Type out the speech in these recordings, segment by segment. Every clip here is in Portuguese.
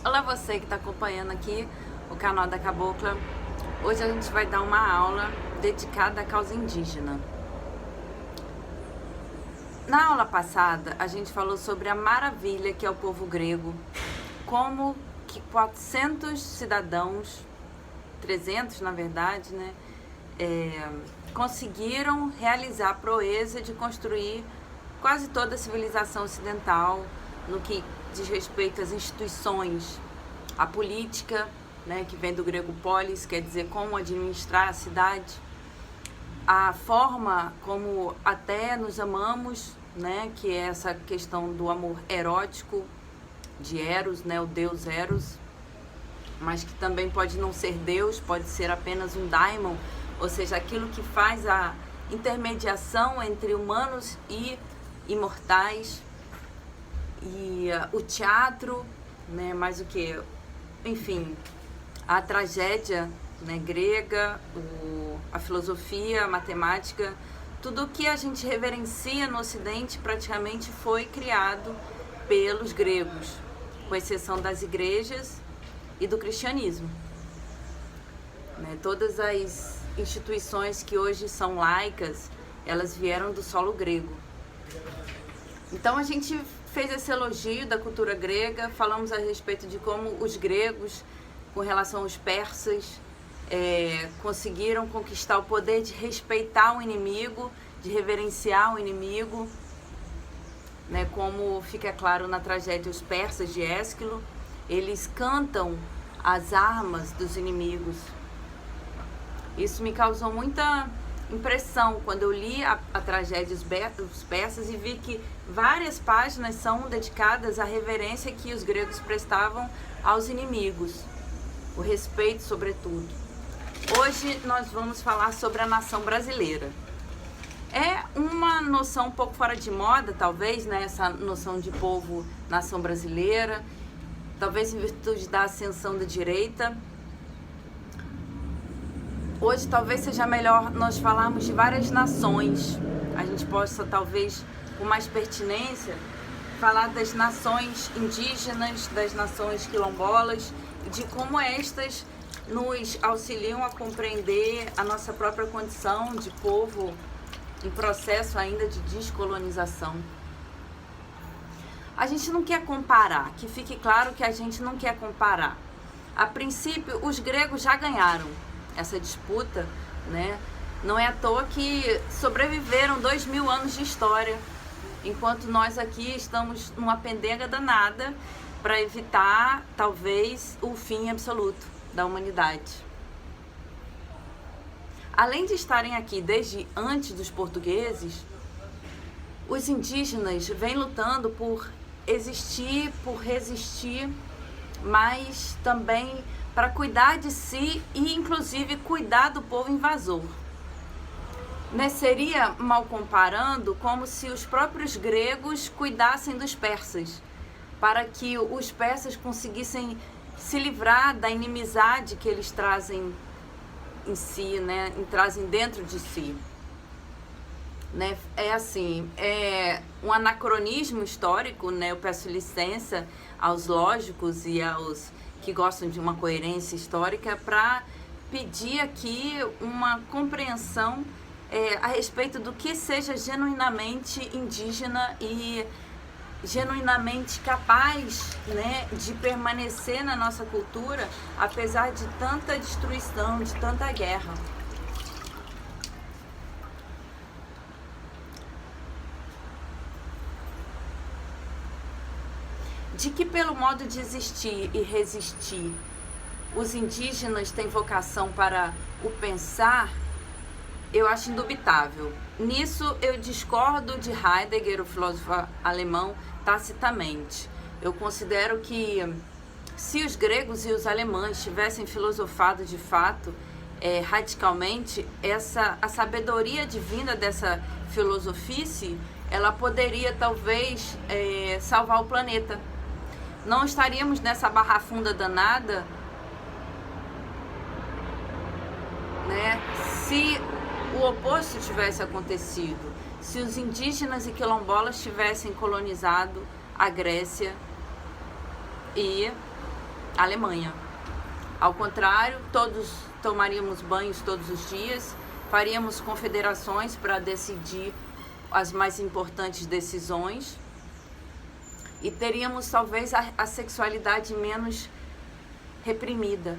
Olá, você que está acompanhando aqui o canal da Cabocla. Hoje a gente vai dar uma aula dedicada à causa indígena. Na aula passada a gente falou sobre a maravilha que é o povo grego, como que 400 cidadãos, 300 na verdade, né, conseguiram realizar a proeza de construir quase toda a civilização ocidental no que diz respeito às instituições, a política, né, que vem do grego polis, quer dizer como administrar a cidade, a forma como até nos amamos, né, que é essa questão do amor erótico, de Eros, né, o deus Eros, mas que também pode não ser Deus, pode ser apenas um daimon, ou seja, aquilo que faz a intermediação entre humanos e imortais. E o teatro, né, mais o que, enfim, a tragédia, né, grega, a filosofia, a matemática, tudo que a gente reverencia no Ocidente praticamente foi criado pelos gregos, com exceção das igrejas e do cristianismo. Né, todas as instituições que hoje são laicas, elas vieram do solo grego. Então a gente fez esse elogio da cultura grega, falamos a respeito de como os gregos, com relação aos persas, conseguiram conquistar o poder de respeitar o inimigo, de reverenciar o inimigo, né, como fica claro na tragédia Os Persas de Ésquilo, eles cantam as armas dos inimigos. Isso me causou muita impressão quando eu li a tragédia dos persas e vi que várias páginas são dedicadas à reverência que os gregos prestavam aos inimigos, o respeito sobretudo. Hoje nós vamos falar sobre a nação brasileira. É uma noção um pouco fora de moda, talvez, né, essa noção de povo, nação brasileira, talvez em virtude da ascensão da direita. Hoje talvez seja melhor nós falarmos de várias nações. A gente possa, talvez, com mais pertinência, falar das nações indígenas, das nações quilombolas, e de como estas nos auxiliam a compreender a nossa própria condição de povo em processo ainda de descolonização. A gente não quer comparar, que fique claro que a gente não quer comparar. A princípio, os gregos já ganharam essa disputa, né? Não é à toa que sobreviveram 2000 anos de história, enquanto nós aqui estamos numa pendenga danada para evitar, talvez, o fim absoluto da humanidade. Além de estarem aqui desde antes dos portugueses, os indígenas vêm lutando por existir, por resistir, mas também para cuidar de si e, inclusive, cuidar do povo invasor. Né, seria, mal comparando, como se os próprios gregos cuidassem dos persas, para que os persas conseguissem se livrar da inimizade que eles trazem em si, né, trazem dentro de si. Né, é assim, é um anacronismo histórico, né, eu peço licença aos lógicos e aos que gostam de uma coerência histórica para pedir aqui uma compreensão a respeito do que seja genuinamente indígena e genuinamente capaz, né, de permanecer na nossa cultura apesar de tanta destruição, de tanta guerra. De que pelo modo de existir e resistir, os indígenas têm vocação para o pensar, eu acho indubitável. Nisso eu discordo de Heidegger, o filósofo alemão, tacitamente. Eu considero que se os gregos e os alemães tivessem filosofado de fato, radicalmente, a sabedoria divina dessa filosofice, ela poderia talvez salvar o planeta. Não estaríamos nessa barra funda danada, né, se o oposto tivesse acontecido, se os indígenas e quilombolas tivessem colonizado a Grécia e Alemanha. Ao contrário, todos tomaríamos banhos todos os dias, faríamos confederações para decidir as mais importantes decisões e teríamos talvez a sexualidade menos reprimida.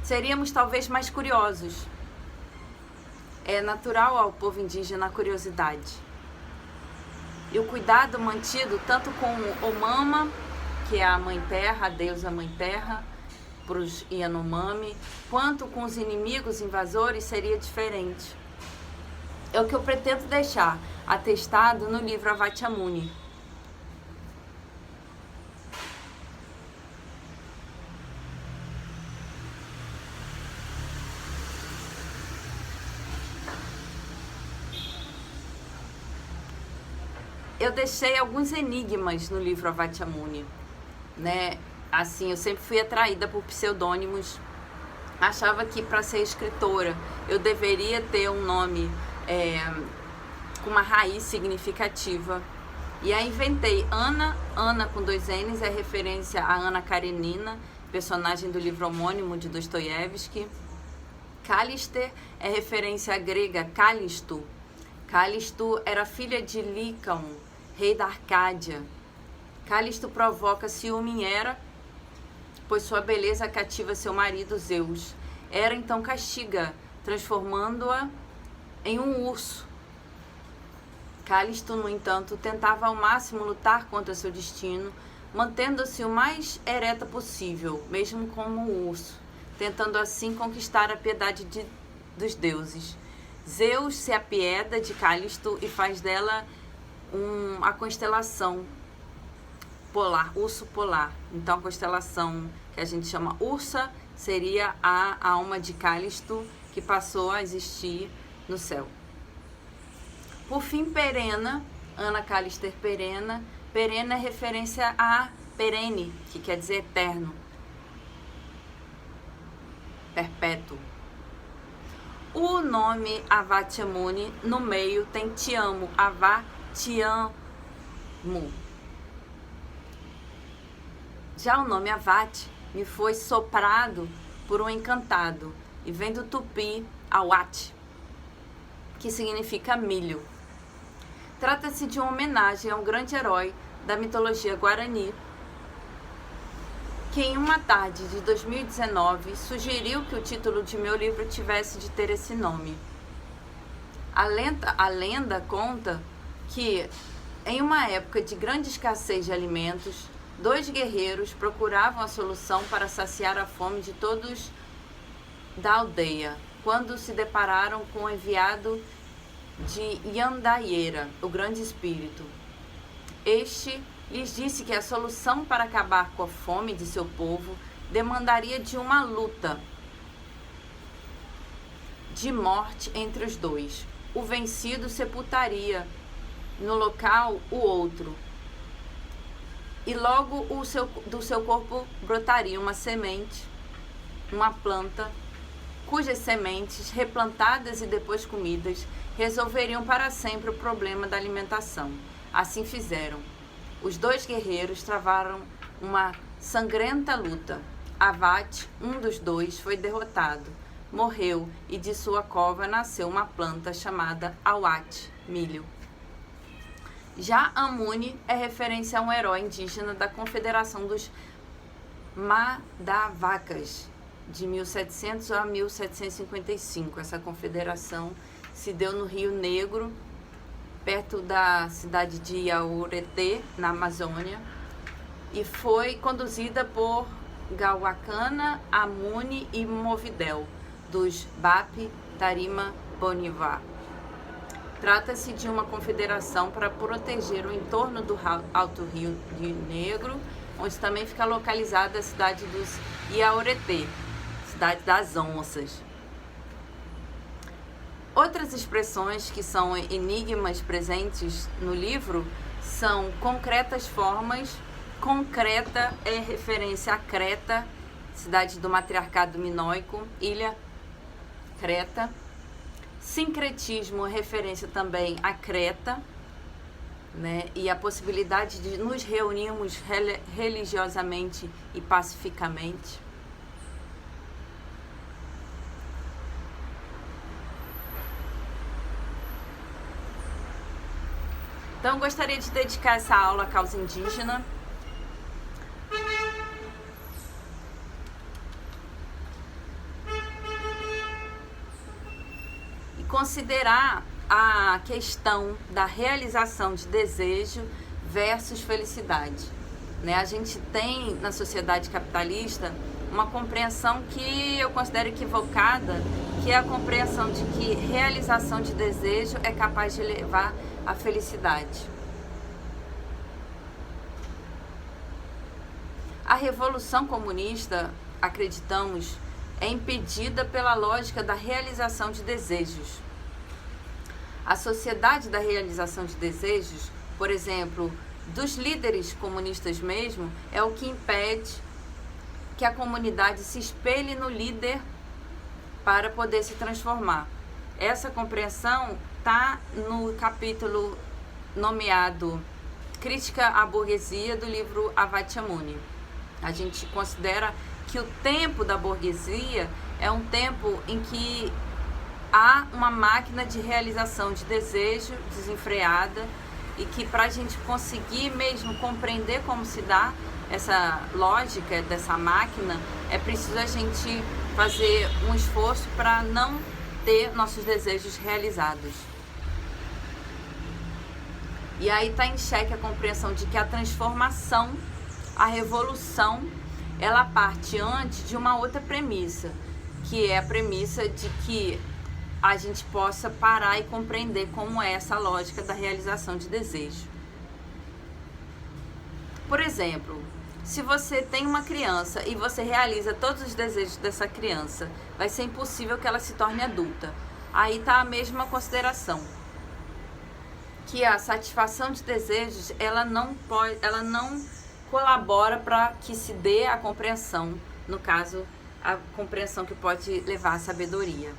Seríamos talvez mais curiosos. É natural ao povo indígena a curiosidade. E o cuidado mantido tanto com o Mama, que é a Mãe Terra, a deusa Mãe Terra, para os Yanomami, quanto com os inimigos invasores seria diferente. É o que eu pretendo deixar atestado no livro Avatyamuni. Eu deixei alguns enigmas no livro Avatyamuni, né? Assim, eu sempre fui atraída por pseudônimos. Achava que para ser escritora eu deveria ter um nome com uma raiz significativa. E aí inventei Ana. Ana com 2 N's é referência a Ana Karenina, personagem do livro homônimo de Dostoiévski. Callister é referência à grega Callisto. Callisto era filha de Lícaon, rei da Arcádia. Callisto provoca ciúme em Hera, pois sua beleza cativa seu marido Zeus. Hera então castiga, transformando-a em um urso. Callisto, no entanto, tentava ao máximo lutar contra seu destino, mantendo-se o mais ereta possível, mesmo como um urso, tentando assim conquistar a piedade dos deuses. Zeus se apieda de Callisto e faz dela a constelação polar, urso polar. Então a constelação que a gente chama Ursa seria a alma de Callisto, que passou a existir no céu. Por fim, Perena, Ana Callister Perena. Perena é referência a perene, que quer dizer eterno, perpétuo. O nome Avatyamuni, no meio tem te amo, Avatyamo. Já o nome Avat me foi soprado por um encantado e vem do tupi Awat, que significa milho. Trata-se de uma homenagem a um grande herói da mitologia guarani, que em uma tarde de 2019 sugeriu que o título de meu livro tivesse de ter esse nome. A lenda conta que, em uma época de grande escassez de alimentos, 2 guerreiros procuravam a solução para saciar a fome de todos da aldeia, quando se depararam com o enviado de Yandayera, o grande espírito. Este lhes disse que a solução para acabar com a fome de seu povo demandaria de uma luta de morte entre os 2. O vencido sepultaria no local o outro, e logo do seu corpo brotaria uma semente, uma planta, cujas sementes, replantadas e depois comidas, resolveriam para sempre o problema da alimentação. Assim fizeram. Os 2 guerreiros travaram uma sangrenta luta. Avat, um dos 2, foi derrotado, morreu, e de sua cova nasceu uma planta chamada Awat, milho. Já Amuni é referência a um herói indígena da Confederação dos Madavacas, de 1700 a 1755. Essa confederação se deu no Rio Negro, perto da cidade de Yaoretê, na Amazônia, e foi conduzida por Gauacana, Amuni e Movidel, dos Bapi Tarima Bonivá. Trata-se de uma confederação para proteger o entorno do Alto Rio Negro, onde também fica localizada a cidade dos Yaoretê, cidade das onças. Outras expressões que são enigmas presentes no livro são concretas formas. Concreta é referência a Creta, cidade do matriarcado minoico, ilha Creta. Sincretismo é referência também a Creta, né? E a possibilidade de nos reunirmos religiosamente e pacificamente. Então, eu gostaria de dedicar essa aula à causa indígena. E considerar a questão da realização de desejo versus felicidade, né? A gente tem na sociedade capitalista uma compreensão que eu considero equivocada, que é a compreensão de que realização de desejo é capaz de levar à felicidade. A revolução comunista, acreditamos, é impedida pela lógica da realização de desejos. A sociedade da realização de desejos, por exemplo, dos líderes comunistas mesmo, é o que impede que a comunidade se espelhe no líder para poder se transformar. Essa compreensão está no capítulo nomeado Crítica à Burguesia, do livro Avatyamuni. A gente considera que o tempo da burguesia é um tempo em que há uma máquina de realização de desejo desenfreada e que, para a gente conseguir mesmo compreender como se dá essa lógica dessa máquina, é preciso a gente fazer um esforço para não ter nossos desejos realizados. E aí está em xeque a compreensão de que a transformação, a revolução, ela parte antes de uma outra premissa, que é a premissa de que a gente possa parar e compreender como é essa lógica da realização de desejo. Por exemplo, se você tem uma criança e você realiza todos os desejos dessa criança, vai ser impossível que ela se torne adulta. Aí está a mesma consideração, que a satisfação de desejos, ela não colabora para que se dê a compreensão, no caso, a compreensão que pode levar à sabedoria.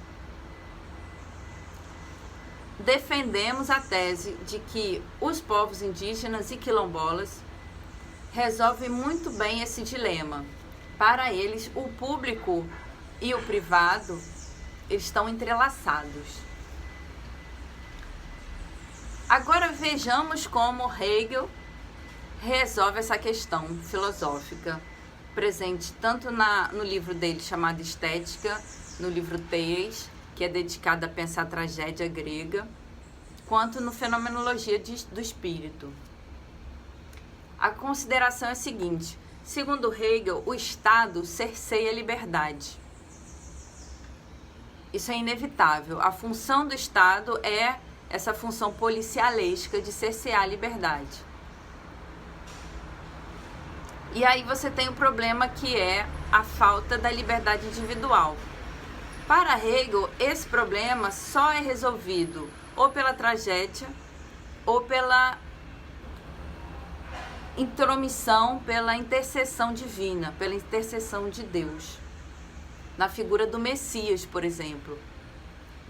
Defendemos a tese de que os povos indígenas e quilombolas resolvem muito bem esse dilema. Para eles, o público e o privado estão entrelaçados. Agora vejamos como Hegel resolve essa questão filosófica, presente tanto no livro dele chamado Estética, no livro Teias, que é dedicado a pensar a tragédia grega, quanto no Fenomenologia do Espírito. A consideração é a seguinte: segundo Hegel, o Estado cerceia a liberdade. Isso é inevitável. A função do Estado é essa função policialesca de cercear a liberdade. E aí você tem o problema que é a falta da liberdade individual. Para Hegel, esse problema só é resolvido ou pela tragédia ou pela intromissão, pela intercessão divina, pela intercessão de Deus. Na figura do Messias, por exemplo,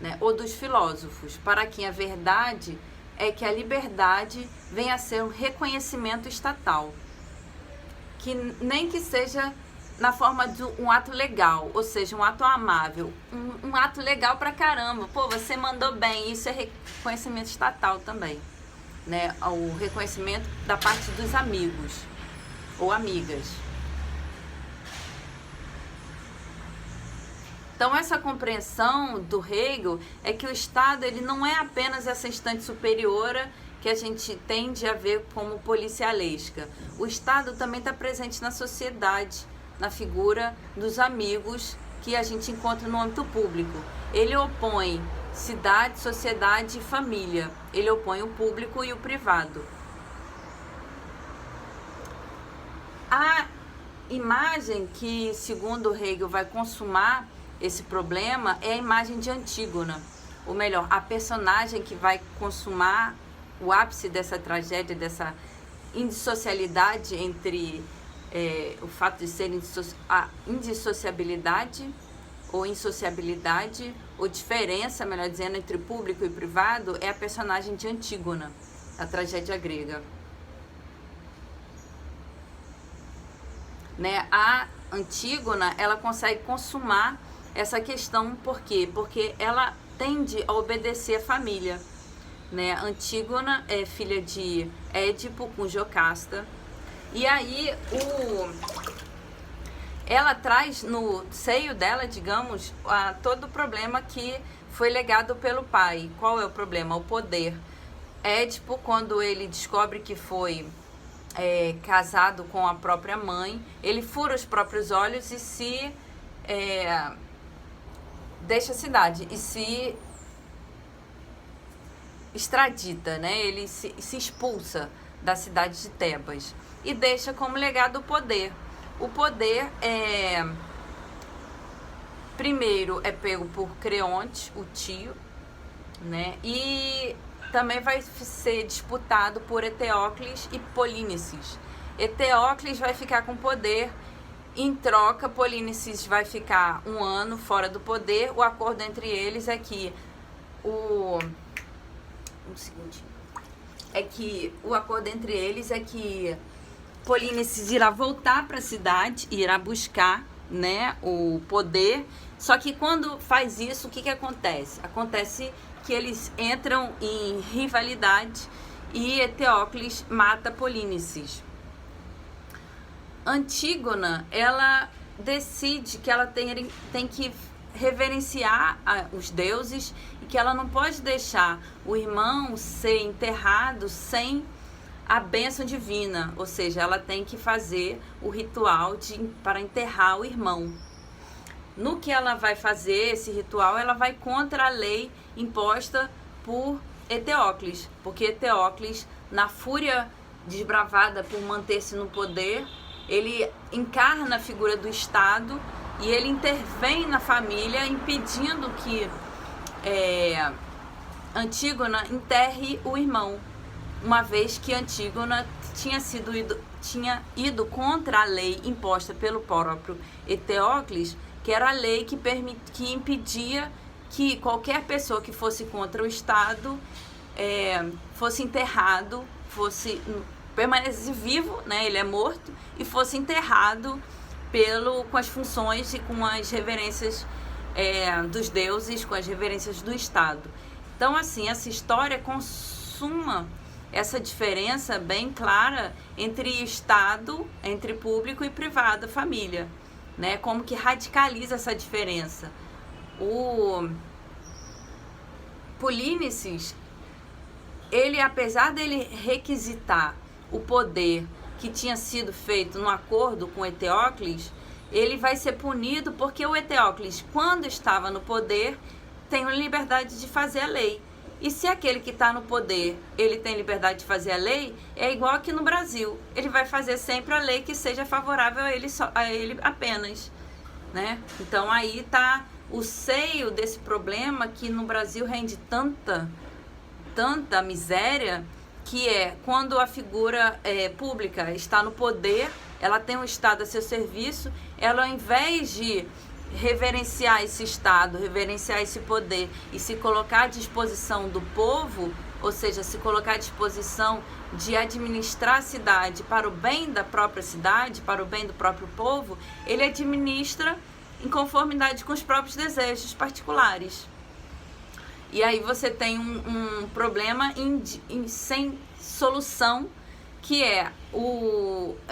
né? Ou dos filósofos, para quem a verdade é que a liberdade vem a ser um reconhecimento estatal, que nem que seja na forma de um ato legal, ou seja, um ato amável, um ato legal pra caramba, pô, você mandou bem, isso é reconhecimento estatal também, né? O reconhecimento da parte dos amigos ou amigas. Então, essa compreensão do Hegel é que o Estado, ele não é apenas essa instante superiora que a gente tende a ver como policialesca. O Estado também está presente na sociedade, na figura dos amigos que a gente encontra no âmbito público. Ele opõe cidade, sociedade e família. Ele opõe o público e o privado. A imagem que, segundo Hegel, vai consumar esse problema é a imagem de Antígona. Ou melhor, a personagem que vai consumar o ápice dessa tragédia, dessa indissocialidade entre o fato de ser a indissociabilidade ou insociabilidade, ou diferença, melhor dizendo, entre público e privado, é a personagem de Antígona, a tragédia grega. Né? A Antígona, ela consegue consumar essa questão, por quê? Porque ela tende a obedecer a família. Né? Antígona é filha de Édipo com Jocasta, e aí ela traz no seio dela, digamos, todo o problema que foi legado pelo pai. Qual é o problema? O poder. Édipo, quando ele descobre que foi casado com a própria mãe, ele fura os próprios olhos e se deixa a cidade e se extradita, né? Ele se expulsa da cidade de Tebas e deixa como legado o poder. O poder primeiro é pego por Creonte, o tio, né? E também vai ser disputado por Eteócles e Polínices. Eteócles vai ficar com poder, em troca Polínices vai ficar 1 ano fora do poder. O acordo entre eles é que o acordo entre eles é que Polínices irá voltar para a cidade, irá buscar, né, o poder. Só que quando faz isso, o que acontece? Acontece que eles entram em rivalidade e Eteócles mata Polínices. Antígona, ela decide que ela tem que reverenciar os deuses e que ela não pode deixar o irmão ser enterrado sem a bênção divina, ou seja, ela tem que fazer o ritual para enterrar o irmão. No que ela vai fazer esse ritual, ela vai contra a lei imposta por Eteócles, porque Eteócles, na fúria desbravada por manter-se no poder, ele encarna a figura do Estado e ele intervém na família, impedindo que Antígona enterre o irmão, uma vez que Antígona tinha ido contra a lei imposta pelo próprio Eteócles, que era a lei que impedia que qualquer pessoa que fosse contra o Estado fosse enterrado, permanecesse vivo, né, ele é morto, e fosse enterrado com as funções e com as reverências dos deuses, com as reverências do Estado. Então, assim, essa história consuma essa diferença bem clara entre Estado, entre público e privado, família, né? Como que radicaliza essa diferença. O Polínices, ele, apesar dele requisitar o poder que tinha sido feito no acordo com Eteócles, ele vai ser punido porque o Eteócles, quando estava no poder, tem a liberdade de fazer a lei. E se aquele que está no poder, ele tem liberdade de fazer a lei, é igual aqui no Brasil. Ele vai fazer sempre a lei que seja favorável a ele apenas, né? Então aí está o seio desse problema que no Brasil rende tanta miséria, que é quando a figura pública está no poder, ela tem o Estado a seu serviço, ela, ao invés de reverenciar esse Estado, reverenciar esse poder e se colocar à disposição do povo, ou seja, se colocar à disposição de administrar a cidade para o bem da própria cidade, para o bem do próprio povo, ele administra em conformidade com os próprios desejos particulares. E aí você tem um problema sem solução, que é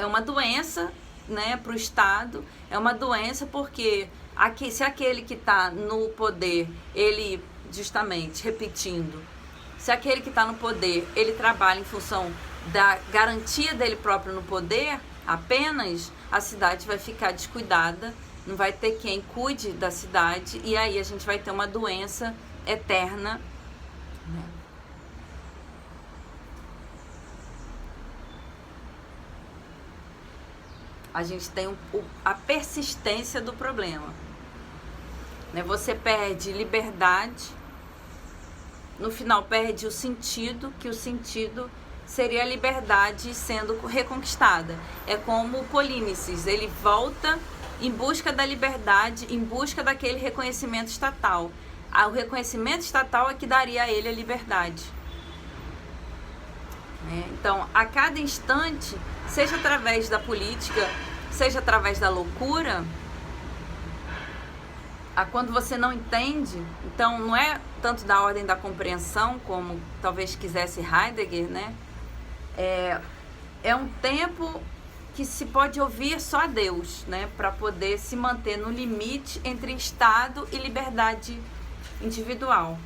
uma doença, né, para o Estado, é uma doença porque se aquele que está no poder, ele, justamente, repetindo, se aquele que está no poder, ele trabalha em função da garantia dele próprio no poder, apenas a cidade vai ficar descuidada, não vai ter quem cuide da cidade, e aí a gente vai ter uma doença eterna, né? A gente tem a persistência do problema, né? Você perde liberdade, no final perde o sentido, que o sentido seria a liberdade sendo reconquistada. É como o Polínices, ele volta em busca da liberdade, em busca daquele reconhecimento estatal. O reconhecimento estatal é que daria a ele a liberdade. né? Então, a cada instante, seja através da política, seja através da loucura, quando você não entende, então não é tanto da ordem da compreensão, como talvez quisesse Heidegger, né? É um tempo que se pode ouvir só a Deus, né? Para poder se manter no limite entre Estado e liberdade individual.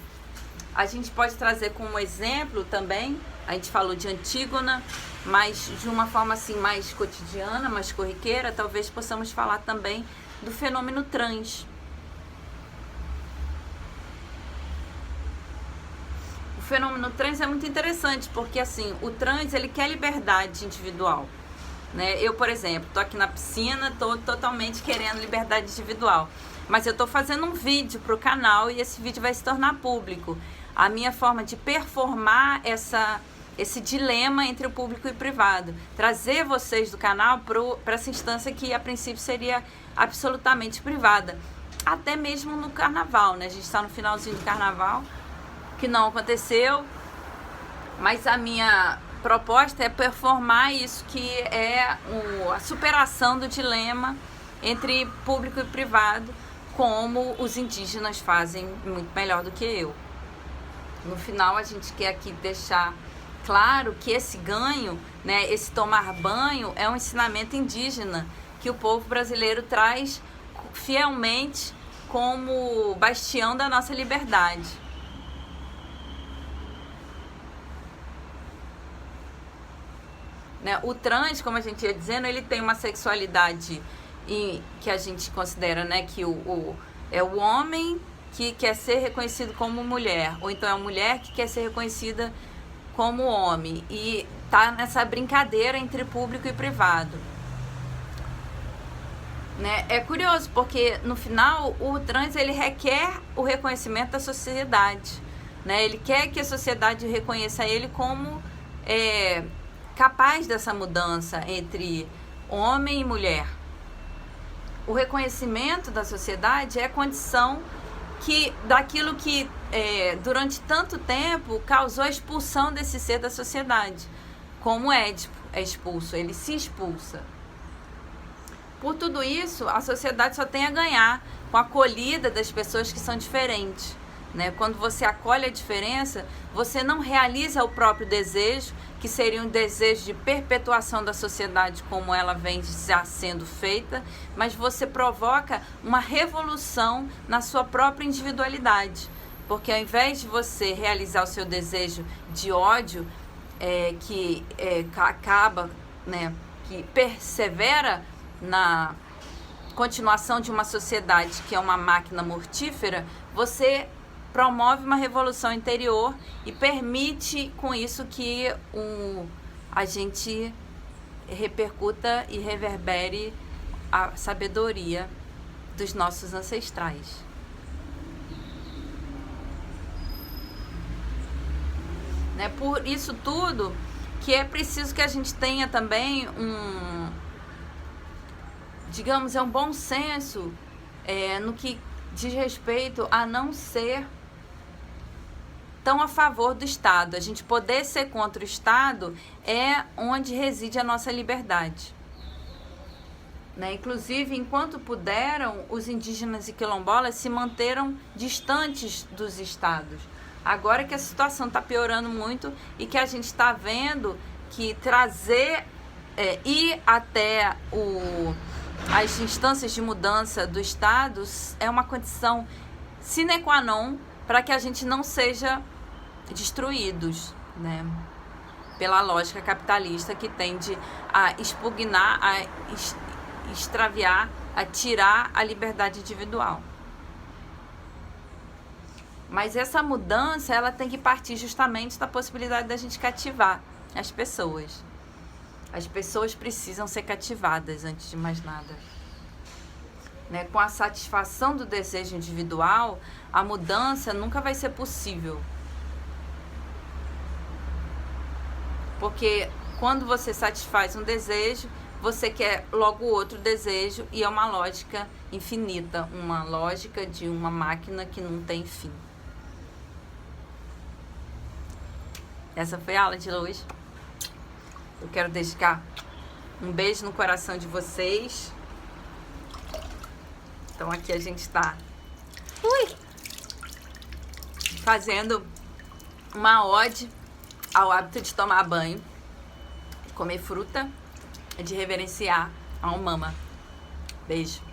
A gente pode trazer como exemplo também, a gente falou de Antígona, mas de uma forma assim mais cotidiana, mais corriqueira, talvez possamos falar também do fenômeno trans. O fenômeno trans é muito interessante, porque assim, o trans ele quer liberdade individual, né? Eu, por exemplo, tô aqui na piscina, tô totalmente querendo liberdade individual, mas eu tô fazendo um vídeo pro canal e esse vídeo vai se tornar público. A minha forma de performar esse dilema entre o público e o privado, trazer vocês do canal para essa instância que a princípio seria absolutamente privada, até mesmo no carnaval, né? A gente está no finalzinho do carnaval, que não aconteceu, mas a minha proposta é performar isso, que é a superação do dilema entre público e privado, como os indígenas fazem muito melhor do que eu. No final, a gente quer aqui deixar claro que esse ganho, né, esse tomar banho, é um ensinamento indígena que o povo brasileiro traz fielmente como bastião da nossa liberdade. Né? O trans, como a gente ia dizendo, ele tem uma sexualidade que a gente considera, né, que é o homem que quer ser reconhecido como mulher, ou então é a mulher que quer ser reconhecida como homem, e tá nessa brincadeira entre público e privado, né? É curioso porque no final o trans ele requer o reconhecimento da sociedade, né? Ele quer que a sociedade reconheça ele como capaz dessa mudança entre homem e mulher. O reconhecimento da sociedade é a condição daquilo que durante tanto tempo causou a expulsão desse ser da sociedade, como Édipo é expulso, ele se expulsa. Por tudo isso, a sociedade só tem a ganhar com a acolhida das pessoas que são diferentes, né? Quando você acolhe a diferença, você não realiza o próprio desejo, que seria um desejo de perpetuação da sociedade como ela vem já sendo feita, mas você provoca uma revolução na sua própria individualidade, porque ao invés de você realizar o seu desejo de ódio, que acaba, né, que persevera na continuação de uma sociedade que é uma máquina mortífera, você promove uma revolução interior e permite com isso que a gente repercuta e reverbere a sabedoria dos nossos ancestrais. Né? Por isso tudo que é preciso que a gente tenha também um bom senso no que diz respeito a não ser tão a favor do Estado. A gente poder ser contra o Estado é onde reside a nossa liberdade. Né? Inclusive, enquanto puderam, os indígenas e quilombolas se manteram distantes dos Estados. Agora que a situação está piorando muito e que a gente está vendo que ir até as instâncias de mudança do Estado é uma condição sine qua non para que a gente não seja destruídos, né, pela lógica capitalista que tende a expugnar, a extraviar, a tirar a liberdade individual. Mas essa mudança, ela tem que partir justamente da possibilidade da gente cativar as pessoas. As pessoas precisam ser cativadas antes de mais nada. Né? Com a satisfação do desejo individual, a mudança nunca vai ser possível. Porque quando você satisfaz um desejo, você quer logo outro desejo, e é uma lógica infinita, uma lógica de uma máquina que não tem fim. Essa foi a aula de hoje. Eu quero dedicar um beijo no coração de vocês. Então aqui a gente tá fazendo uma ode ao hábito de tomar banho, comer fruta e de reverenciar a Umama. Beijo.